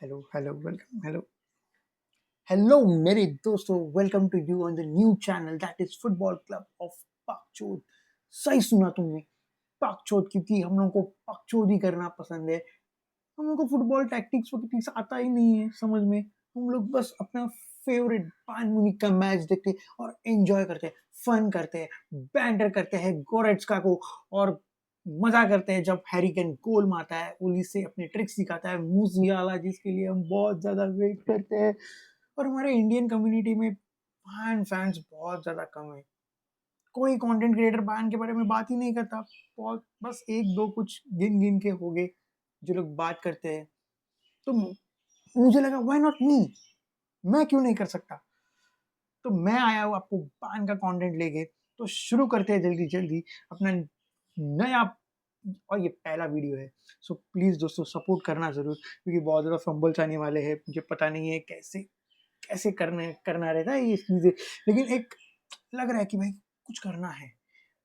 Hello. Hello, मेरे दोस्तों, welcome to you on the new channel that is football club of पाकचोद। सही सुना तुमने, पाकचोद, क्योंकि हम लोगों को पाकचोद ही करना पसंद है। हम लोग को फुटबॉल टैक्टिक्स वैक्टिक्स आता ही नहीं है समझ में। हम लोग बस अपना फेवरेट बायर्न म्यूनिख का मैच देखते हैं और एंजॉय करते हैं, फन करते हैं, बैंटर करते हैं गोरेट्स्का को, और मजा करते हैं जब हैरी केन गोल मारता है, ओली से अपने ट्रिक्स दिखाता है, मूसियाला जिसके लिए हम बहुत ज्यादा वेट करते हैं। और हमारे इंडियन कम्युनिटी में बायर्न फैंस बहुत ज्यादा कम है। कोई कंटेंट क्रिएटर बायर्न के बारे में बात ही नहीं करता। बहुत बस एक दो कुछ गिन गिन के हो गए जो लोग बात करते हैं। तो मुझे लगा व्हाई नॉट मी, मैं क्यों नहीं कर सकता। तो मैं आया हूँ आपको बायर्न का कंटेंट लेके। तो शुरू करते हैं जल्दी जल्दी अपना नया, और ये पहला वीडियो है। सो प्लीज दोस्तों सपोर्ट करना जरूर, क्योंकि बहुत ज्यादा फंबल्स आने वाले हैं। मुझे पता नहीं है कैसे कैसे करना रहता है ये चीजें, लेकिन एक लग रहा है कि भाई कुछ करना है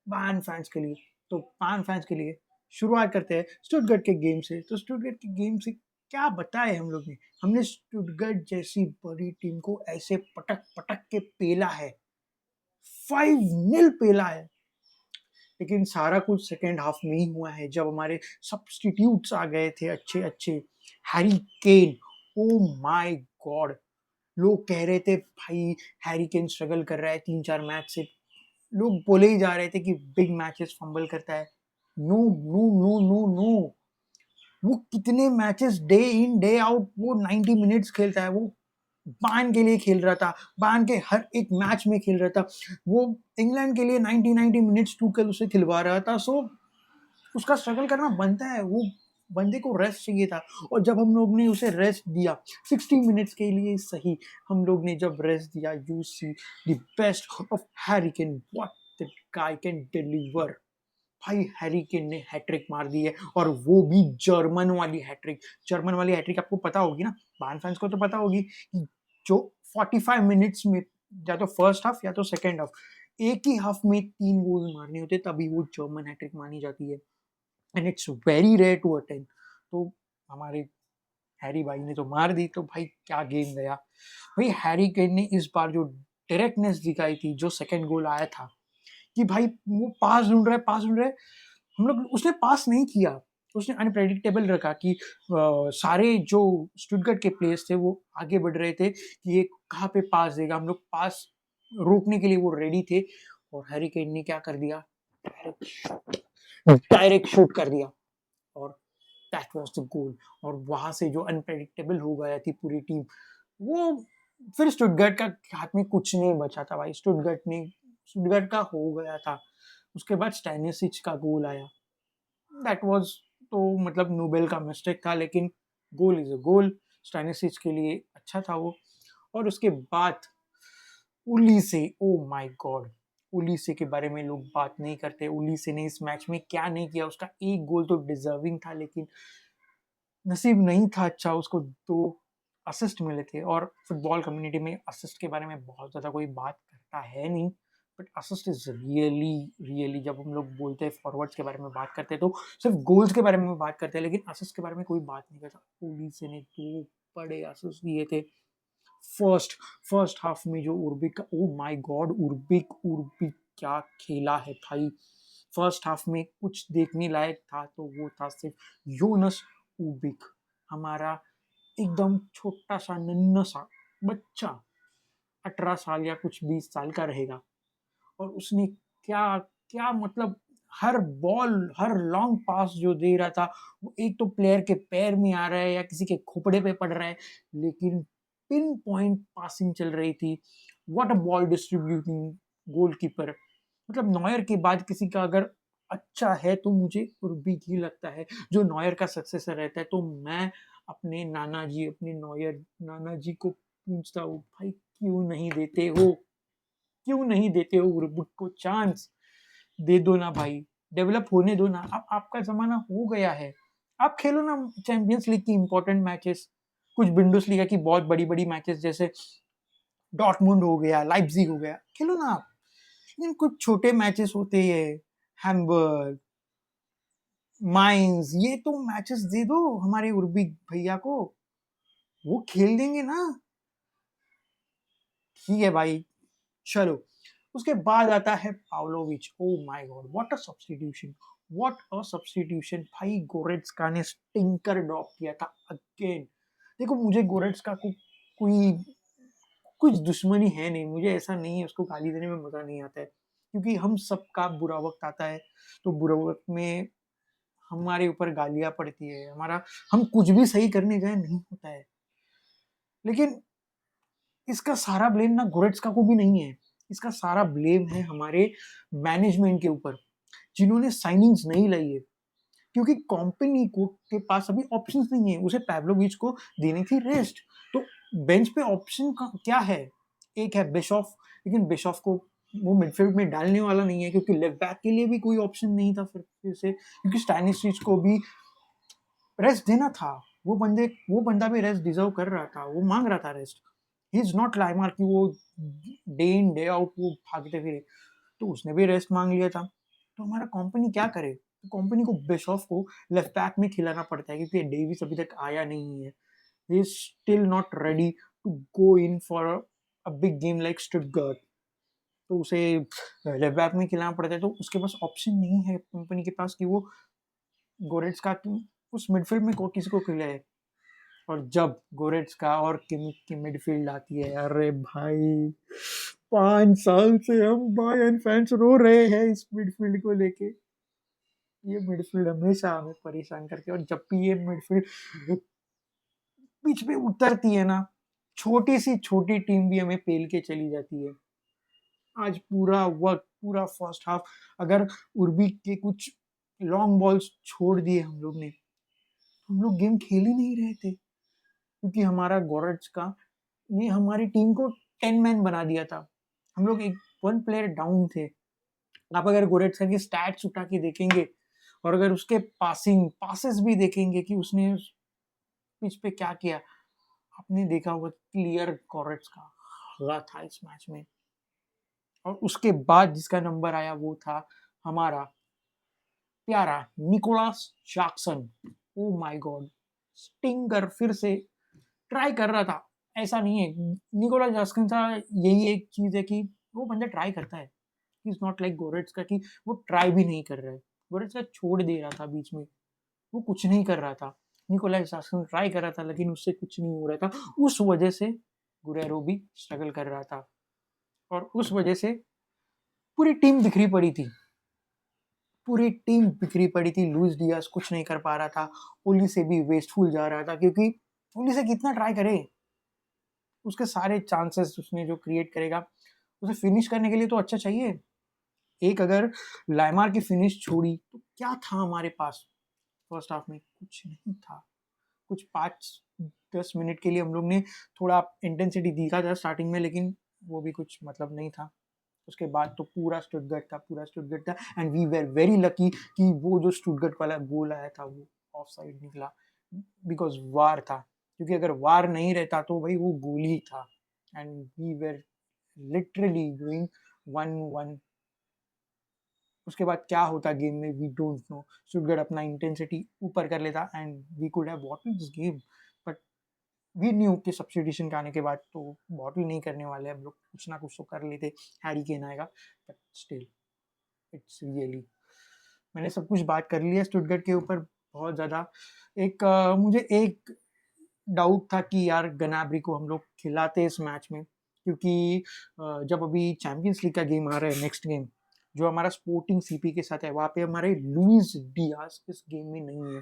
बायर्न फैंस के लिए। तो बायर्न फैंस के लिए शुरुआत करते हैं स्टुटगर्ट के गेम से। तो स्टुटगर्ट के गेम से क्या बताए हम लोग ने। हमने स्टुटगर्ट जैसी बड़ी टीम को ऐसे पटक पटक के पेला है, 5-0 पेला है। लेकिन सारा कुछ सेकेंड हाफ में ही हुआ है, जब हमारे सब्स्टिट्यूट्स आ गए थे अच्छे अच्छे। Harry Kane, O my God, लोग कह रहे थे भाई हैरी केन स्ट्रगल कर रहा है 3-4 मैच से। लोग बोले ही जा रहे थे कि बिग मैचेस फंबल करता है। No no no no no, वो कितने matches day in day out वो 90 मिनट्स खेलता है। वो बायर्न के लिए खेल रहा था, बायर्न के हर एक मैच में खेल रहा था। वो इंग्लैंड के लिए 90 मिनट्स टूकल उसे खिलवा रहा था। सो उसका स्ट्रगल करना बनता है। वो बंदे को रेस्ट चाहिए था, और जब हम लोग ने उसे रेस्ट दिया 60 मिनट्स के लिए सही, हम लोग ने जब रेस्ट दिया, you see the best of Harry Kane, what the guy can deliver. भाई हैरी केन ने हैट्रिक मार दी है, और वो भी जर्मन वाली हैट्रिक। जर्मन वाली हैट्रिक आपको पता होगी ना, बायर्न फैंस को तो पता होगी कि जो 45 मिनट्स में, या तो फर्स्ट हाफ या तो सेकेंड हाफ, एक ही हाफ में 3 गोल मारने होते, तभी वो जर्मन हैट्रिक मानी जाती है। And it's very rare to attend. तो हमारे हैरी भाई ने तो मार दी, तो भाई क्या गेम गया। भाई हैरी केन ने इस बार जो डायरेक्टनेस दिखाई थी, जो सेकंड गोल आया था, कि भाई वो पास ढूंढ रहा है। हम लोग, उसने पास नहीं किया, उसने अनप्रेडिक्टेबल रखा कि सारे जो स्टुटगर्ट के प्लेयर्स थे वो आगे बढ़ रहे थे कि ये कहाँ पे पास देगा। हम लोग पास रोकने के लिए वो रेडी थे, और हैरी केन ने क्या कर दिया, डायरेक्ट शूट कर दिया, और दैट वाज द गोल। और वहां से जो अनप्रेडिक्टेबल हो गया थी पूरी टीम, वो फिर स्टुटगर्ट का हाथ में कुछ नहीं बचा था भाई। स्टुटगर्ट का हो गया था। उसके बाद स्टैनिसिच का गोल आया, दैट वाज, तो मतलब नोबेल का मिस्टेक था, लेकिन गोल इज अ गोल। स्टैनिसिच के लिए अच्छा था वो। और उसके बाद उलीसे, ओ माय गॉड, उलीसे के बारे में लोग बात नहीं करते। उलीसे ने इस मैच में क्या नहीं किया। उसका एक गोल तो डिजर्विंग था, लेकिन नसीब नहीं था अच्छा। उसको 2 असिस्ट मिले थे, और फुटबॉल कम्युनिटी में असिस्ट के बारे में बहुत ज़्यादा कोई बात करता है नहीं। But assist is really really, जब हम लोग बोलते हैं फॉरवर्ड्स के बारे में बात करते हैं तो सिर्फ गोल्स के बारे में बात करते हैं, लेकिन असिस्ट के बारे में कोई बात नहीं करता। उलीसे ने 2 बड़े असिस्ट दिए थे फर्स्ट फर्स्ट हाफ में। जो उर्बिक, ओ माय गॉड, उर्बिक उर्बिक क्या खेला है भाई। फर्स्ट हाफ में कुछ देखने लायक था तो वो था सिर्फ योनस उबिक, हमारा एकदम छोटा सा नन्ना सा बच्चा, 18 साल या कुछ 20 साल का रहेगा। और उसने क्या क्या मतलब, हर बॉल, हर लॉन्ग पास जो दे रहा था, वो एक तो प्लेयर के पैर में आ रहा है या किसी के खोपड़े पे पड़ रहा है, लेकिन पिन पॉइंट पासिंग चल रही थी। What a ball distributing goalkeeper. मतलब नॉयर के बाद किसी का अगर अच्छा है तो मुझे उर्बिक ही लगता है, जो नॉयर का सक्सेसर रहता है। तो मैं अपने नाना जी, अपने नॉयर नाना जी को पूछता हूँ, भाई क्यों नहीं देते हो, क्यों नहीं देते हो उर्बिक को चांस। दे दो ना भाई, डेवलप होने दो ना। अब आपका जमाना हो गया है, आप खेलो ना चैंपियंस लीग की इंपॉर्टेंट मैचेस, कुछ बिंडुस लीगा की बहुत बड़ी बड़ी मैचेस, जैसे डॉर्टमुंड हो गया, लाइप्जिग हो गया, खेलो ना आप। लेकिन कुछ छोटे मैचेस होते हैं, हैम्बर्ग, माइंस, ये तो मैचेस दे दो हमारे उर्बिक भैया को। वो खेल देंगे ना, ठीक है भाई, चलो। उसके बाद आता है Pavlovic. Oh my god, what a substitution, what a substitution. भाई गोरेट्सका ने स्टिंकर ड्रॉप किया था अगेन। देखो मुझे गोरेट्सका को कोई कुछ दुश्मनी है नहीं, मुझे ऐसा नहीं है, उसको गाली देने में मजा नहीं आता है, क्योंकि हम सबका बुरा वक्त आता है, तो बुरा वक्त में हमारे ऊपर गालियां पड़ती है, हमारा हम कुछ भी सही करने जाए नहीं होता है। लेकिन इसका सारा ब्लेम ना गोरेट्सका को भी नहीं है, इसका सारा ब्लेम है हमारे मैनेजमेंट के ऊपर, जिन्होंने साइनिंग्स नहीं लाई है, क्योंकि कंपनी को के पास अभी ऑप्शंस नहीं है, उसे पैव्लोविच को देनी थी रेस्ट। तो बेंच पे ऑप्शन क्या है, एक है बिशॉफ, लेकिन बिशॉफ को वो मिडफील्ड में डालने वाला नहीं है, क्योंकि लेफ्ट बैक के लिए भी कोई ऑप्शन नहीं था फिर से, क्योंकि स्टैनिस्लिच को भी रेस्ट देना था। वो बंदा भी रेस्ट डिजर्व कर रहा था, वो मांग रहा था रेस्ट। ही इज नॉट लाइमार कि वो डे इन डे आउट वो भागते फिरे, तो उसने भी रेस्ट मांग लिया था। तो हमारा कंपनी क्या करे, तो कंपनी को बिशॉफ को लेफ्ट बैक में खिलाना पड़ता है, क्योंकि डेविस अभी तक आया नहीं है, he is still not ready to go in for a big game like Stuttgart. तो उसे लेफ्ट बैक में खिलाना पड़ता है, तो उसके पास ऑप्शन नहीं है कंपनी के पास कि वो गोरेट्सका उस मिडफील्ड में किसी को खिलाए। और जब गोरेट्सका और किमिक की मिडफील्ड आती है, अरे भाई 5 साल से हम बायर्न फैंस रो रहे हैं इस मिडफील्ड को लेके। ये मिडफील्ड हमेशा हमें परेशान करके, और जब भी ये मिडफील्ड पिच पे उतरती है ना, छोटी सी छोटी टीम भी हमें पेल के चली जाती है। आज पूरा वक्त, पूरा फर्स्ट हाफ, अगर उर्बी के कुछ लॉन्ग बॉल्स छोड़ दिए हम लोग ने, तो हम लोग गेम खेल ही नहीं रहे थे, क्योंकि हमारा गोरेट्सका ने हमारी टीम को 10 मैन बना दिया था। हम लोग एक 1 प्लेयर डाउन थे। आप अगर गोरेट्सका की स्टैट्स उठा के देखेंगे, और अगर उसके पासेस भी देखेंगे कि उसने उस पिच पे क्या किया, आपने देखा होगा क्लियर गोरेट्सका हुआ था इस मैच में। और उसके बाद जिसका नंबर आया वो था हमारा प्यारा Nicholas Jackson. O my God, stinger फिर से ट्राई कर रहा था। ऐसा नहीं है, निकोलस जैक्सन का यही एक चीज है कि वो बंदा ट्राई करता है, इज नॉट लाइक गोरेट्सका कि वो ट्राई भी नहीं कर रहा है। गोरेट्सका छोड़ दे रहा था बीच में, वो कुछ नहीं कर रहा था। निकोलस जैक्सन ट्राई कर रहा था, लेकिन उससे कुछ नहीं हो रहा था, उस वजह से गुरेरो भी स्ट्रगल कर रहा था, और उस वजह से पूरी टीम बिखरी पड़ी थी। पूरी टीम बिखरी पड़ी थी, लुइस डियाज कुछ नहीं कर पा रहा था, ओली से भी वेस्टफुल जा रहा था, क्योंकि ओली से कितना ट्राई करे, उसके सारे चांसेस उसने जो क्रिएट करेगा, उसे फिनिश करने के लिए तो अच्छा चाहिए। एक अगर लाइमार की फिनिश छोड़ी तो क्या था हमारे पास, फर्स्ट हाफ में कुछ नहीं था। कुछ 5-10 मिनट के लिए हम लोग ने थोड़ा इंटेंसिटी दिखा था स्टार्टिंग में, लेकिन वो भी कुछ मतलब नहीं था। उसके बाद तो पूरा स्टुटगर्ट था, and we were very lucky कि वो जो स्टुटगर्ट वाला गोल आया था वो ऑफ साइड निकला, बिकॉज वार था, क्योंकि अगर वार नहीं रहता तो भाई वो गोल ही था, and we were literally going 1-1। उसके बाद क्या होता गेम में वी डोंट नो, स्टुटगर्ट अपना इंटेंसिटी ऊपर कर लेता and we could have bottled this game, but we knew कि सब्स्टिट्यूशन के आने के बाद तो बॉटल नहीं करने वाले हम लोग, कुछ ना कुछ तो कर लेते, हैरी केन आएगा, बट स्टिल इट्स रियली, मैंने सब कुछ बात कर लिया स्टुटगर्ट के ऊपर बहुत ज़्यादा। एक मुझे एक डाउट था कि यार गनाब्री को हम लोग खिलाते इस मैच में, क्योंकि जब अभी चैंपियंस लीग का गेम आ रहा है नेक्स्ट गेम, जो हमारा स्पोर्टिंग सीपी के साथ है, वहाँ पे हमारे लुइस डियाज इस गेम में नहीं है।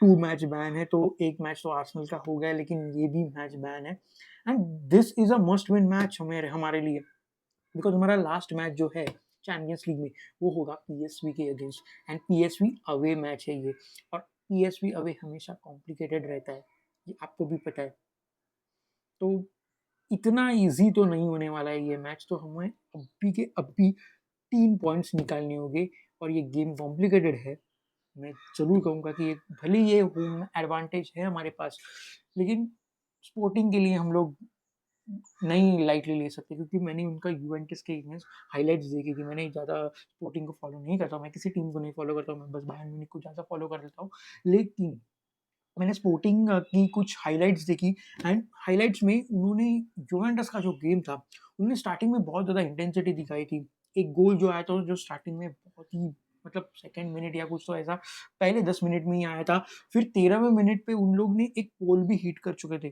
2 मैच बैन है, तो एक मैच तो आर्सेनल का हो गया, लेकिन ये भी मैच बैन है, and this is a must win match हमारे लिए, बिकॉज हमारा लास्ट मैच जो है चैंपियंस लीग में वो होगा पीएसवी के against, and PSV away match है ये, और पीएसवी अवे हमेशा कॉम्प्लिकेटेड रहता है, ये आपको भी पता है। तो इतना इजी तो नहीं होने वाला है ये मैच, तो हमें अभी के अभी 3 पॉइंट्स निकालने होंगे, और ये गेम कॉम्प्लिकेटेड है। मैं जरूर कहूँगा कि भले ये होम एडवांटेज है हमारे पास, लेकिन स्पोर्टिंग के लिए हम लोग नहीं लाइटली ले सकते, क्योंकि मैंने उनका यूवेंटस के अगेंस्ट हाइलाइट्स देखी थी। मैंने ज़्यादा स्पोर्टिंग को फॉलो नहीं करता, मैं किसी टीम को नहीं फॉलो करता हूँ, मैं बस बायर्न म्यूनिख को ज़्यादा फॉलो कर लेता हूँ, लेकिन मैंने स्पोर्टिंग की कुछ हाइलाइट्स देखी एंड हाइलाइट्स में उन्होंने यूवेंटस का जो गेम था, उन्होंने स्टार्टिंग में बहुत ज़्यादा इंटेंसिटी दिखाई थी। एक गोल जो आया था जो स्टार्टिंग में बहुत ही मतलब सेकंड मिनट या कुछ तो ऐसा पहले 10 मिनट में ही आया था। फिर 13वें मिनट पे उन लोग ने एक पोल भी हिट कर चुके थे,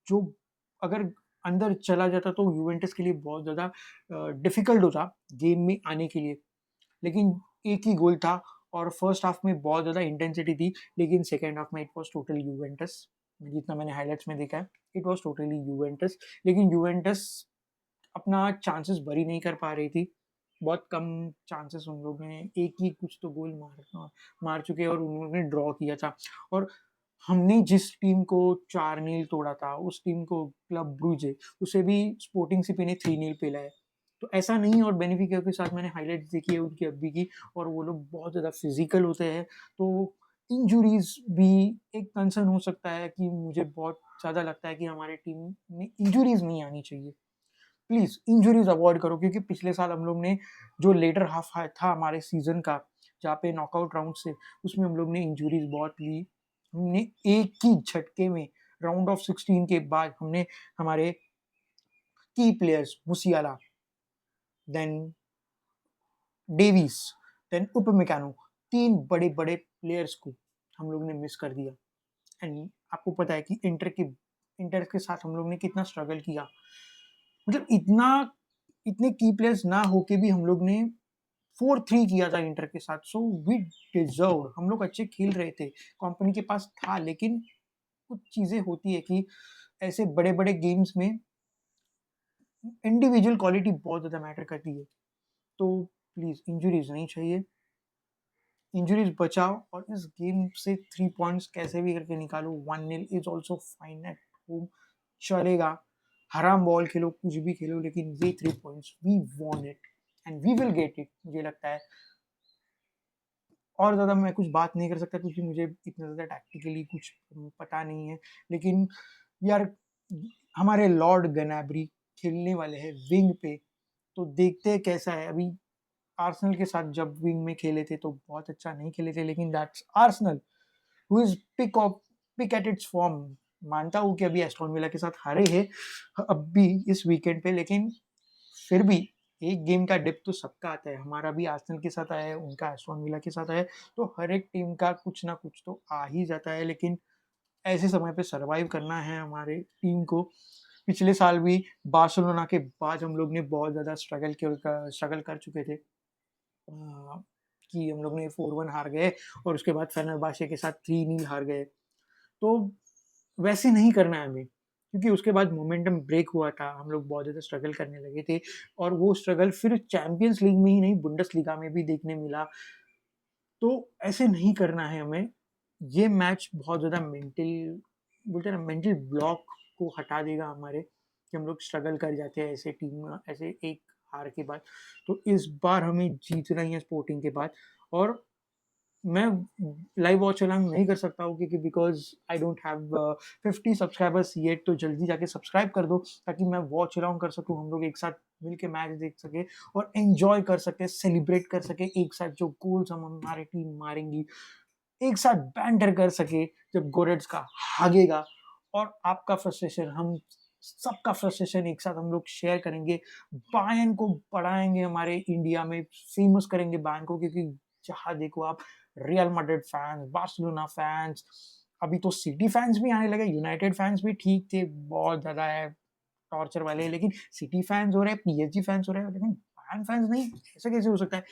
जो अगर अंदर चला जाता तो यूवेंटस के लिए बहुत ज़्यादा डिफ़िकल्ट होता गेम में आने के लिए। लेकिन एक ही गोल था और फर्स्ट हाफ में बहुत ज़्यादा इंटेंसिटी थी, लेकिन सेकेंड हाफ में इट वाज टोटली यूवेंटस। जितना मैंने हाइलाइट्स में देखा है, इट वाज टोटली यूवेंटस। लेकिन यूवेंटस अपना चांसेस भरी नहीं कर पा रही थी। बहुत कम चांसेस उन लोग ने, एक ही कुछ तो गोल मार चुके और उन्होंने ड्रॉ किया था। और हमने जिस टीम को 4-0 तोड़ा था, उस टीम को क्लब ब्रूजे, उसे भी स्पोर्टिंग सीपी ने 3-0 पिलाया। तो ऐसा नहीं, और बेनिफिका के साथ मैंने हाइलाइट्स देखी है उनकी अभी की, और वो लोग बहुत ज़्यादा फिजिकल होते हैं। तो इंजुरीज भी एक कंसर्न हो सकता है कि मुझे बहुत ज़्यादा लगता है कि हमारे टीम में इंजुरीज नहीं आनी चाहिए। प्लीज़ इंजुरीज अवॉइड करो, क्योंकि पिछले साल हम लोग ने जो लेटर हाफ था हमारे सीजन का, जहाँ पे नॉकआउट राउंड से, उसमें हम लोग ने इंजुरीज बहुत ली। हमने एक ही झटके में राउंड ऑफ 16 के बाद हमने हमारे की players Musiala, then Davies, then Upamecano, 3 बड़े-बड़े प्लेयर्स को हम लोग ने मिस कर दिया। एंड आपको पता है कि इंटर के साथ हम लोग ने कितना स्ट्रगल किया। मतलब इतने की प्लेयर्स ना होके भी हम लोग ने 4-3 किया था इंटर के साथ। सो वी डिजर्व, हम लोग अच्छे खेल रहे थे, कंपनी के पास था, लेकिन कुछ चीज़ें होती है कि ऐसे बड़े-बड़े गेम्स में इंडिविजुअल क्वालिटी बहुत ज़्यादा मैटर करती है। तो प्लीज़ इंजरीज नहीं चाहिए, इंजरीज बचाओ और इस गेम से 3 पॉइंट्स कैसे भी करके निकालो। 1-0 is also fine at home, चलेगा। हराम बॉल खेलो, कुछ भी खेलो, लेकिन ये 3 points we want it and we will get it, मुझे लगता है। और ज़्यादा मैं कुछ बात नहीं कर सकता, क्योंकि मुझे इतना ज़्यादा टैक्टिकली कुछ पता नहीं है। लेकिन यार, हमारे लॉर्ड गनाब्री खेलने वाले हैं विंग पे, तो देखते हैं कैसा है। अभी आर्सेनल के साथ जब विंग में खेले थे तो बहुत अच्छा नहीं खेले थे, लेकिन that's Arsenal who is peak at its form. मानता हूँ कि अभी एस्टन विला के साथ हारे हैं अब भी इस वीकेंड पे, लेकिन फिर भी एक गेम का डिप तो सबका आता है। हमारा भी आर्सेनल के साथ आया है, उनका एस्टन विला के साथ आया है, तो हर एक टीम का कुछ ना कुछ तो आ ही जाता है। लेकिन ऐसे समय पे सरवाइव करना है हमारे टीम को। पिछले साल भी बार्सिलोना के बाद हम लोग ने बहुत ज़्यादा स्ट्रगल कर चुके थे, कि हम लोग ने 4-1 हार गए और उसके बाद फेनेरबाचे के साथ 3-0 हार गए। तो वैसे नहीं करना है हमें, क्योंकि उसके बाद मोमेंटम ब्रेक हुआ था, हम लोग बहुत ज़्यादा स्ट्रगल करने लगे थे, और वो स्ट्रगल फिर चैंपियंस लीग में ही नहीं, बुंडेसलीगा में भी देखने मिला। तो ऐसे नहीं करना है हमें। ये मैच बहुत ज़्यादा बोलते हैं ना, मेंटल ब्लॉक को हटा देगा हमारे, कि हम लोग स्ट्रगल कर जाते हैं ऐसे टीम में, ऐसे एक हार के बाद। तो इस बार हमें जीतना ही है स्पोर्टिंग के बाद। और मैं लाइव वॉच अलोंग नहीं कर सकता हूँ, क्योंकि because I don't have 50 subscribers yet. तो जल्दी जाके सब्सक्राइब कर दो, ताकि मैं वॉच अलोंग कर सकूँ, हम लोग एक साथ मिलके मैच देख सके और एंजॉय कर सके, सेलिब्रेट कर सके एक साथ जो गोल्स हम हमारी टीम मारेंगी, एक साथ बैंटर कर सके जब गोरेट्स का भागेगा, और आपका फ्रस्ट्रेशन, हम सबका फ्रस्ट्रेशन एक साथ हम लोग शेयर करेंगे। बायर्न को बढ़ाएंगे, हमारे इंडिया में फेमस करेंगे बायर्न को, क्योंकि जहाँ देखो आप, real Madrid fans, Barcelona fans, अभी तो सिटी फैंस भी आने लगे। यूनाइटेड फैंस भी ठीक थे, बहुत ज़्यादा है टॉर्चर वाले, लेकिन सिटी फैंस हो रहे हैं, पीएसजी फैंस हो रहे हैं, लेकिन बायर्न फैंस नहीं। ऐसा कैसे हो सकता है?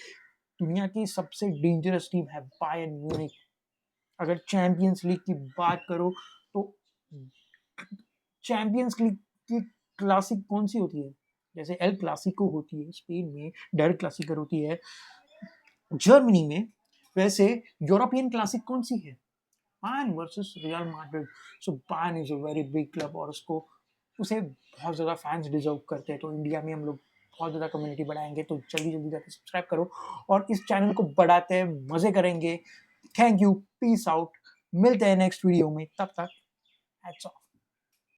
दुनिया की सबसे डेंजरस टीम है बायर्न म्यूनिख। अगर चैंपियंस लीग की बात करो तो चैंपियंस लीग की क्लासिक कौन सी होती है? जैसे एल क्लासिको होती है स्पेन में, डर क्लासिकर होती है जर्मनी में, वैसे यूरोपियन क्लासिक कौन सी है? Bayern versus real Madrid. So Bayern is a very big club, और उसे बहुत ज़्यादा फैंस डिजर्व करते हैं। तो इंडिया में हम लोग बहुत ज़्यादा कम्युनिटी बढ़ाएंगे, तो जल्दी जल्दी जाकर सब्सक्राइब करो और इस चैनल को बढ़ाते हैं, मज़े करेंगे। थैंक यू, पीस आउट, मिलते हैं नेक्स्ट वीडियो में, तब तक हैट्स ऑफ।